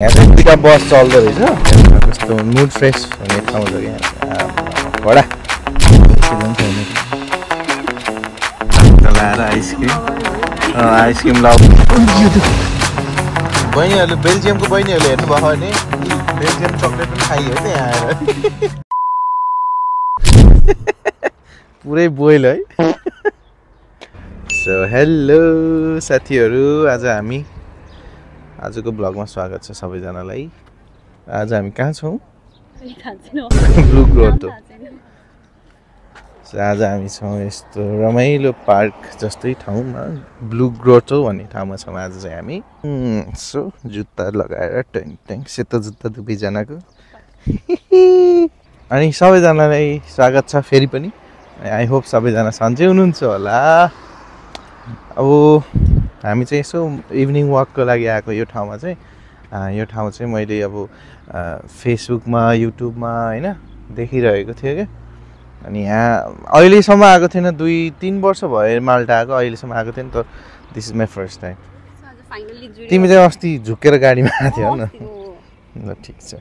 यहाँ चाहिँ दुईटा बस चल्दो रहेछ कस्तो मुड फ्रेस हुने ठाउँ छ क्या घोडा लाएर आइसक्रिम लाउ बहिनीहरूले बेल्जियमको बहिनीहरूले हेर्नुभयो भने बेल्जियम चक्लेट पनि खाइयो नि आएर पुरै बोइल है। सो हेलो साथीहरू, आज हामी आजको ब्लगमा स्वागत छ सबैजनालाई। आज हामी कहाँ छौँ? Blue grotto. आज हामी छौँ यस्तो रमाइलो पार्क जस्तै ठाउँमा, ब्लू ग्रोटो भन्ने ठाउँमा छौँ आज चाहिँ हामी। सो जुत्ता लगाएर ट्याङ ट्याङ सेतो जुत्ता दुवैजनाको अनि सबैजनालाई स्वागत छ फेरि पनि। आई होप सबैजना सन्चै हुनुहुन्छ होला। अब हामी चाहिँ यसो इभिनिङ वकको लागि आएको यो ठाउँमा चाहिँ। यो ठाउँ चाहिँ मैले अब फेसबुकमा युट्युबमा होइन देखिरहेको थिएँ क्या। अनि यहाँ अहिलेसम्म आएको थिएन, 2-3 वर्ष भयो माल्टा आएको, अहिलेसम्म आएको थिएन। तर this is my first time. तिमी चाहिँ अस्ति झुकेर गाडीमा आएको थियौ न? ल ठिक छ।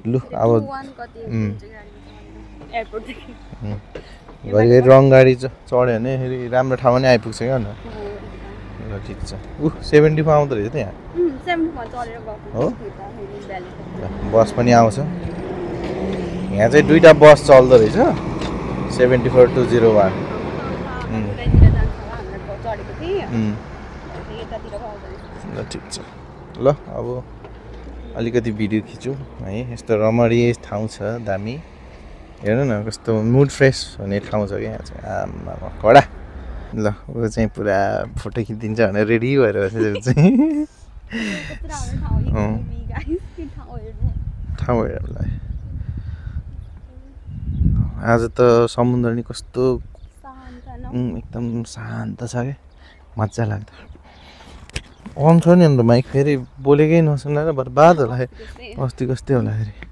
लु अब घरि रङ गाडी चढ्यो भने फेरि राम्रो ठाउँमा नै आइपुग्छ क्या न। ल ठिक छ। 70 आउँदो रहेछ त यहाँ हो। बस पनि आउँछ यहाँ चाहिँ, दुईटा बस चल्दो रहेछ 74-201। ल ठिक छ। ल अब अलिकति भिडियो खिचौँ है। यस्तो रमणीय ठाउँ छ, दामी। हेर्नु न कस्तो मुड फ्रेस हुने ठाउँ छ क्या यहाँ चाहिँ। आमा कडा। ल ऊ चाहिँ पुरा फोटो खिचिदिन्छ भनेर रेडी भएर बसेको चाहिँ ठाउँ हेर्नुलाई। आज त समुद्र नि कस्तो एकदम शान्त छ क्या, मजा लाग्छ। आउँछ नि अन्त माइक फेरि बोलेकै नसुनेर बर्बाद होला अस्ति कस्तै होला फेरि।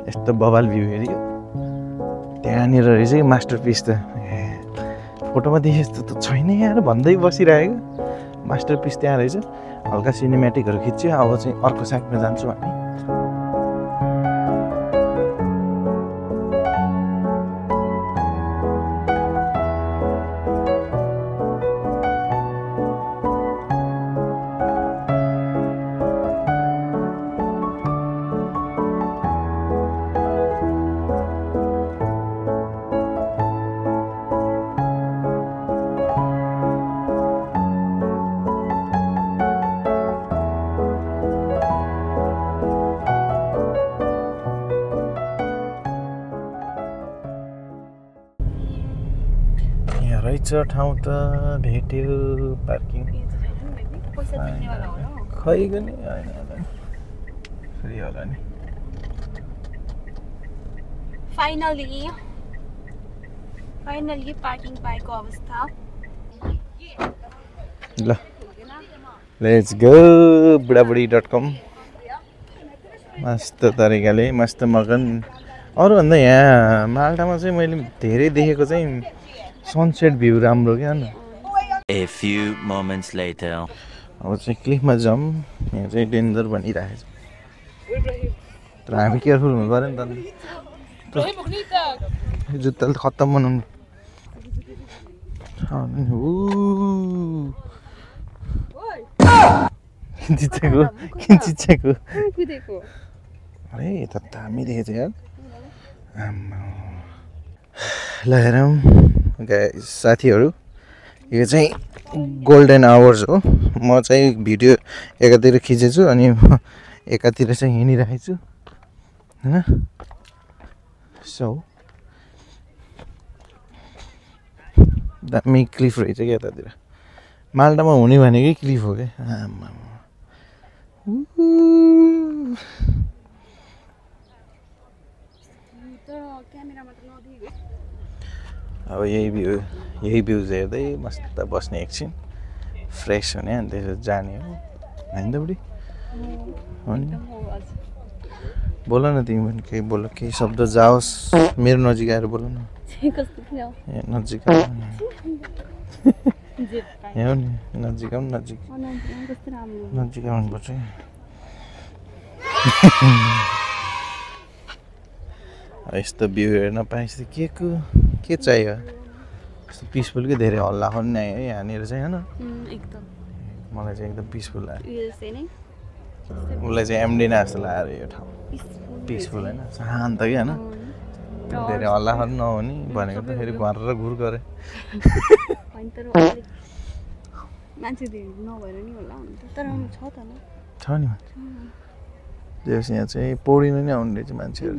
यस्तो बवाल भ्यू हेऱ्यो त्यहाँनिर रहेछ कि मास्टरपिस त। फोटोमा देखे जस्तो त छैन यार भन्दै बसिरहेको। मास्टरपिस त्यहाँ रहेछ। हल्का सिनेमेटिकहरू खिच्यो। अब चाहिँ अर्को साइडमा जान्छौँ हामी। रहेछ ठाउँ त भेट्यो। पार्किङ खै गनी फ्री होला नि। फाइनली पार्किङ पाएको अवस्था। ल लेट्स गो बुढाबुढी.com। मस्त तरिकाले मस्त मगन। अरूभन्दा यहाँ माल्टामा चाहिँ मैले धेरै देखेको चाहिँ सनसेट भ्यू राम्रो क्या न। A few moments later. अब चाहिँ क्लिफमा जाउँ। यहाँ चाहिँ डेन्जर भनिरहेको छ, तर हामी केयरफुल हुनु पऱ्यो नि त। जुत्ताले त खत्तम बनाउनु। चिच्चेको अरे त दामी देखेछ यार। ल हेरौँ साथीहरू, यो चाहिँ गोल्डन आवर्स हो म चाहिँ भिडियो एकातिर खिचेछु अनि एकातिर चाहिँ हिँडिरहेको छु हैन सो दामी क्लिफ रहेछ क्या यतातिर माल्टामा हुने भनेकै क्लिफ हो क्या अब यही भ्यूज हेर्दै मस्त बस्ने एकछिन फ्रेस हुने अनि त्यसपछि जाने हो होइन त बुढी बोल न तिमी पनि केही बोल केही शब्द जाओस् मेरो नजिक आएर बोल न नजिक यहाँ नि नजिक आउनु नजिक आउनुपर्छ यस्तो भ्यू हेर्न पाएपछि के चाहियो यस्तो पिसफुल के धेरै हल्ला खन्ने है यहाँनिर चाहिँ होइन मलाई चाहिँ एकदम पिसफुल लाग्यो उसलाई चाहिँ एमडिना जस्तो लाग्यो यो ठाउँ पिसफुल होइन शान्त कि होइन धेरै हल्ला खन्नु नहुने भनेको त फेरि भरेर घुर गरे छ नि त्यस यहाँ चाहिँ पौडिन नै आउने रहेछ मान्छेहरू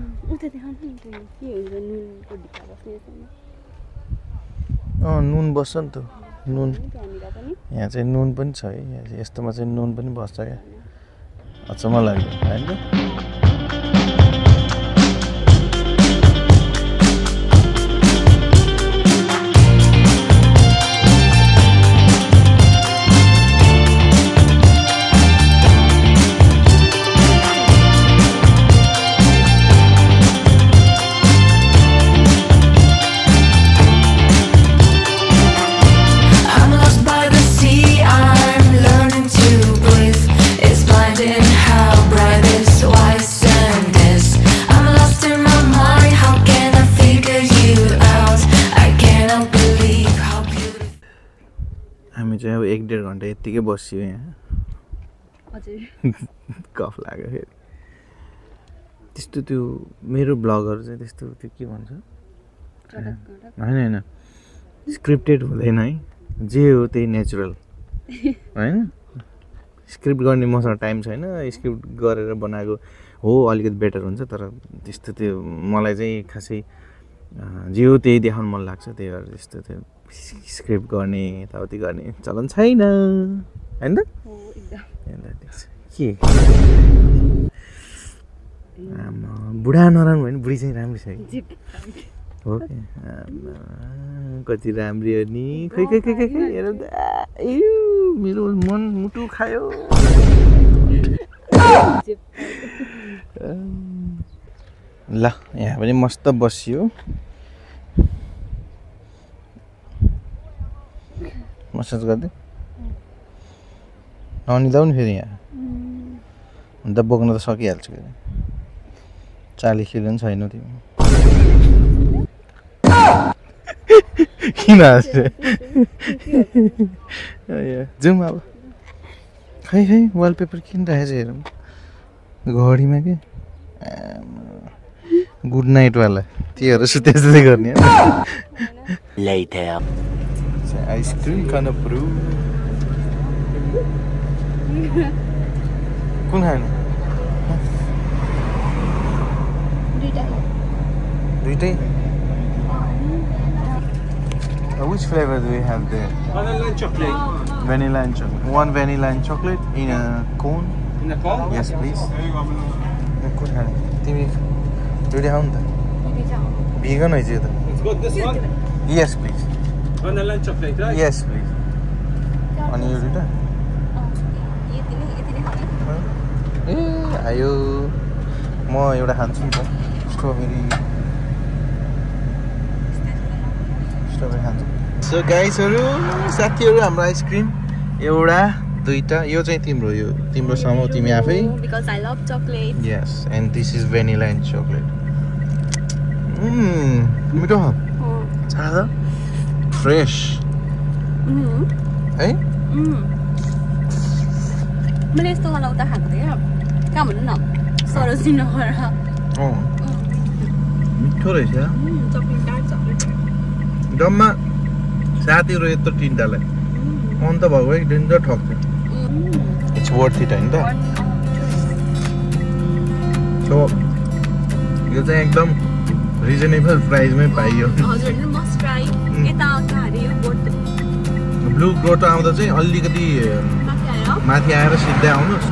नुन बस्छ नि त नुन यहाँ चाहिँ नुन पनि छ है यस्तोमा चाहिँ नुन पनि बस्छ क्या अचम्म लाग्यो होइन चाहिँ अब 1-1.5 घन्टा यत्तिकै बस्यो यहाँ कफ लाग्यो फेरि त्यस्तो त्यो मेरो ब्लगहरू चाहिँ त्यस्तो त्यो के भन्छ होइन स्क्रिप्टेड हुँदैन है जे हो त्यही नेचुरल होइन स्क्रिप्ट गर्ने मसँग टाइम छैन स्क्रिप्ट गरेर बनाएको हो अलिकति बेटर हुन्छ तर त्यस्तो त्यो मलाई चाहिँ खासै जे हो त्यही देखाउनु मन लाग्छ त्यही भएर त्यस्तो त्यो स्क्रिप्ट गर्ने यताउति गर्ने चलन छैन होइन त के बुढा नराम्रो होइन बुढी चाहिँ राम्रो छ हो कति राम्रो हो नि खै हेर मेरो मन मुटु खायो ल यहाँ पनि मस्त बसियो मसाज गर्दै ननिदाउ नि फेरि यहाँ अन्त बोक्न त सकिहाल्छु फेरि 40 किलो पनि छैन तिमी किन हाँस्यो जाउँ अब खै वालपेपर किन राखेछ हेरौँ घडीमा के गुड नाइट वाला त्योहरू त्यस्तै गर्ने आइसक्रिम खान पर्यो कुन खाने दुईटै which flavor do we have there? Vanilla and chocolate. Vanilla and chocolate. One vanilla and chocolate in a cone. In a cone? Yes, please. कुन खाने तिमी दुईटै खाऊ नि त भिगन है त्यो त It's got this one? Yes, please. Vanilla and chocolate, right? Yes, please. अनि यो दुईटा ए आयो म एउटा खान्छु नि त स्ट्रबेरी खान्छु सो गाइसहरू साथीहरू हाम्रो आइसक्रिम एउटा दुईटा यो चाहिँ तिम्रो यो तिम्रो समो तिमी आफै because I love chocolate. Yes, and this is vanilla and chocolate. मिठो छ फ्रेश है मैले यस्तो वाला उता खाएको थिएँ कहाँ भन्नु न सरोजिनी नगर मिठो रहेछ चक्लेट डार्क चक्लेट डम्मा दातीहरू यत्रो तिनटालाई अन्त भएको एक डेन्जर ठग्थ्यो इट्स वर्थ इट होइन त सो यो चाहिँ एकदम रिजनेबल प्राइसमै पाइयो ब्लू ग्रोटो आउँदा चाहिँ अलिकति माथि आएर सिधै आउनुहोस्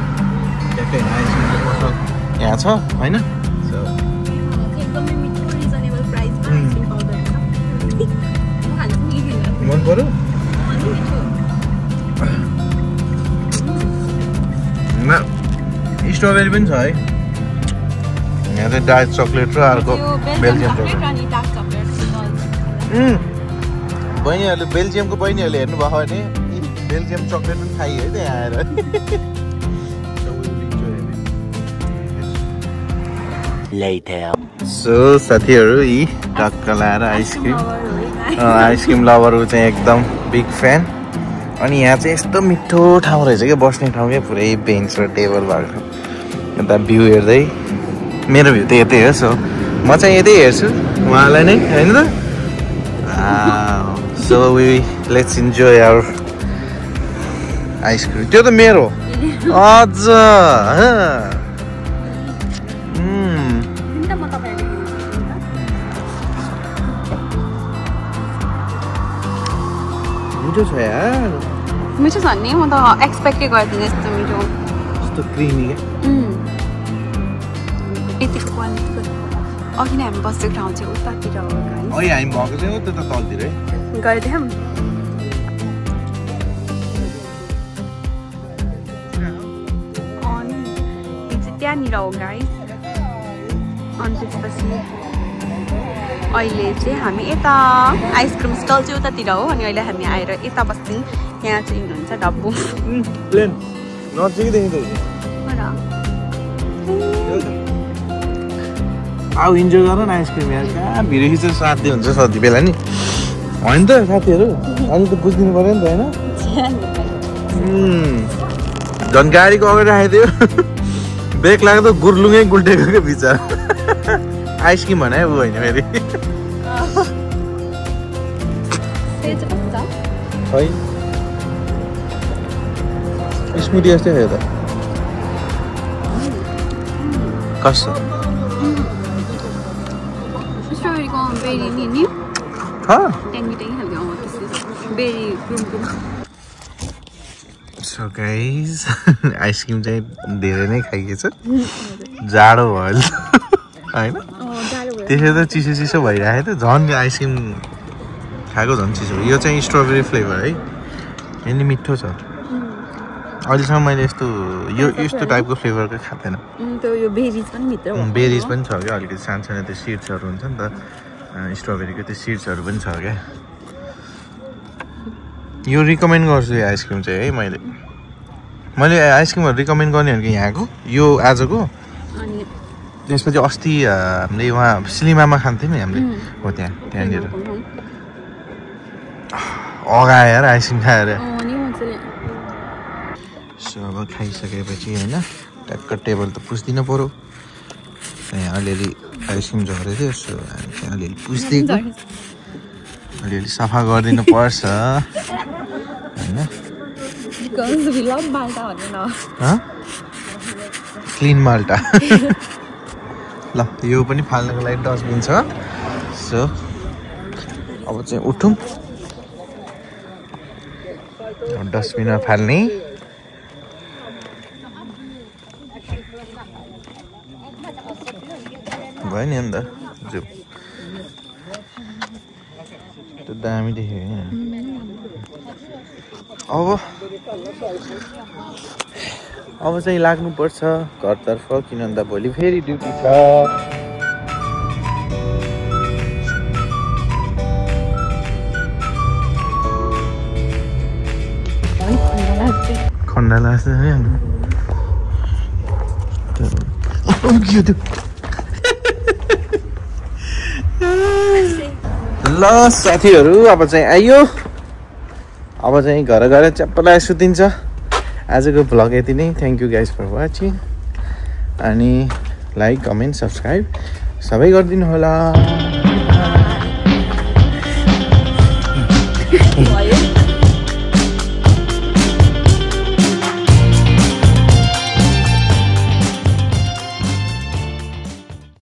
ट्याक्कै आइसक्रिमको पसल यहाँ छ होइन मन पर्यो स्ट्रबेरी पनि छ है यहाँ चाहिँ डार्क चक्लेट र अर्को बेल्जियम चक्लेट बहिनीहरूले बेल्जियमको बहिनीहरूले हेर्नुभयो भने बेल्जियम चक्लेट पनि खाइ है त्यहाँ आएर सो साथीहरू यी टक्क लाएर आइसक्रिम लभरको चाहिँ एकदम बिग फ्यान अनि यहाँ चाहिँ यस्तो मिठो ठाउँ रहेछ क्या बस्ने ठाउँ क्या पुरै बेन्च र टेबल भएको यता भ्यू हेर्दै मेरो भ्यू त यतै हो सो म चाहिँ यतै हेर्छु उहाँलाई नै होइन त so let's enjoy our ice cream त्यो त मेरो अझ मिठो छ यार मिठो छ नि म त एक्सपेक्टै गर्दिनँ यस्तो मिठो यस्तो क्रिमी क्या यतिको क्वालिटी अघि नै हामी बसेको ठाउँ चाहिँ उतातिर हो अहिले हामी भएको चाहिँ हो त्यो त तलतिर है गरिदिउँ अनि त्यहाँनिर हो गाइस अनि त्यसपछि अहिले चाहिँ हामी यता आइसक्रिम स्टल चाहिँ उतातिर हो अनि अहिले हामी आएर यता बस्छौँ यहाँ चाहिँ हुनुहुन्छ डब्बु प्लेन नजिकैदेखि आऊ इन्जोय गर न आइसक्रिम यार कहाँ भिडियो खिचेर साथी हुन्छ सधैँ बेला नि होइन त साथीहरू अहिले त बुझिदिनु पऱ्यो नि त होइन झन् गाडीको अगाडि राखेको थियो ब्रेक लाग्दो गुर्लुङै गुल्टेको क्या बिचरा आइसक्रिम भने ऊ होइन फेरि खै स्मुदी जस्तै थियो त कस्तो स्ट्रबेरीको बेरी नि ट्याङ्गी खालको बेरी सो गाइस आइसक्रिम चाहिँ धेरै नै खाइएछ जाडो भयो होइन त्यसै त चिसो चिसो भइरहेको थियो झन् आइसक्रिम खाएको झन् चिसो यो चाहिँ स्ट्रबेरी फ्लेभर है यति मिठो छ अहिलेसम्म मैले यस्तो टाइपको फ्लेभरको खाएको थिएन बेरिज पनि छ क्या अलिकति सानो सानो त्यो सिड्सहरू हुन्छ नि त स्ट्रबेरीको त्यो सिड्सहरू पनि छ क्या यो रिकमेन्ड गर्छु यो आइसक्रिम चाहिँ है मैले आइसक्रिमहरू रिकमेन्ड गर्ने भनेको यहाँको यो आजको त्यसपछि अस्ति हामीले उहाँ सिलिमामा खान्थ्यौँ नि हामीले हो त्यहाँनिर अगाएर आइसक्रिम खाएर सो अब खाइसकेपछि होइन ट्याक्क टेबल त पुस्दिनु पऱ्यो त्यहाँ अलिअलि आइसक्रिम झरेको थियो सो हामी त्यहाँ अलिअलि पुस्दिएको अलिअलि सफा गरिदिनु पर्छ होइन क्लिन माल्टा ल यो पनि फाल्नको लागि डस्टबिन छ सो अब चाहिँ उठौँ डस्टबिनमा फाल्ने भयो नि अन्त जो त्यो दामी देख्यो होइन अब चाहिँ लाग्नुपर्छ घरतर्फ किन भन्दा भोलि फेरि ड्युटी छ खन्डा लाग्छ है ल साथीहरू अब चाहिँ आइयो अब चाहिँ घर गएर च्याप्पलाई सुतिन्छ आजको भ्लग यति नै thank you guys for watching अनि लाइक कमेन्ट सब्सक्राइब सबै गरिदिनु होला